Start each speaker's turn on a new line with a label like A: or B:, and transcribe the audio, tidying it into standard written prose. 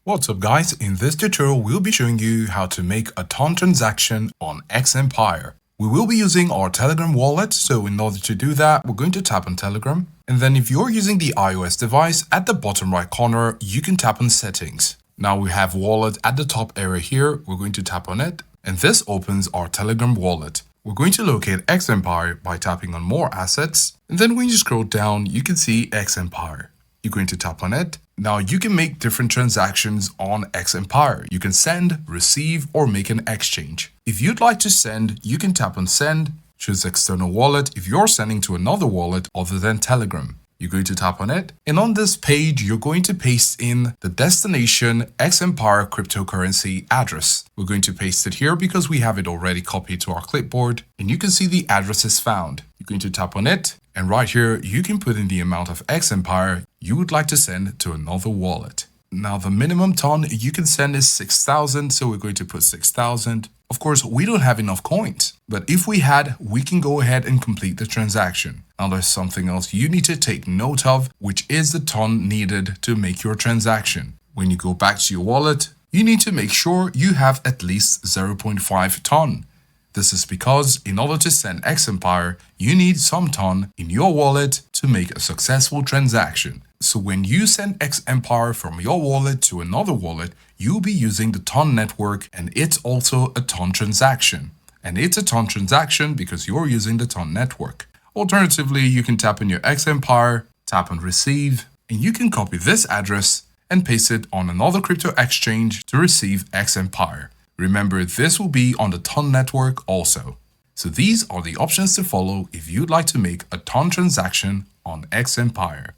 A: What's up guys, in this tutorial we'll be showing you how to make a ton transaction on Xempire. We will be using our Telegram wallet, so in order to do that we're going to tap on Telegram. And then if you're using the iOS device, at the bottom right corner you can tap on settings. Now we have wallet at the top area here, we're going to tap on it. And this opens our Telegram wallet. We're going to locate Xempire by tapping on more assets. And then when you scroll down you can see Xempire. You're going to tap on it. Now you can make different transactions on Xempire. You can send, receive, or make an exchange. If you'd like to send, you can tap on send, choose external wallet if you're sending to another wallet other than Telegram. You're going to tap on it, and on this page you're going to paste in the destination Xempire cryptocurrency address. We're going to paste it here because we have it already copied to our clipboard, and you can see the address is found. You're going to tap on it, and right here you can put in the amount of Xempire you would like to send to another wallet. Now the minimum ton you can send is 6,000, so we're going to put 6,000. Of course, we don't have enough coins, but if we had, we can go ahead and complete the transaction. Now there's something else you need to take note of, which is the ton needed to make your transaction. When you go back to your wallet, you need to make sure you have at least 0.5 ton. This is because in order to send Xempire, you need some ton in your wallet to make a successful transaction. So when you send Xempire from your wallet to another wallet, you'll be using the ton network, and it's also a ton transaction. And it's a ton transaction because you're using the ton network. Alternatively, you can tap on your Xempire, tap on receive, and you can copy this address and paste it on another crypto exchange to receive Xempire. Remember, this will be on the ton network also. So these are the options to follow if you'd like to make a ton transaction on Xempire.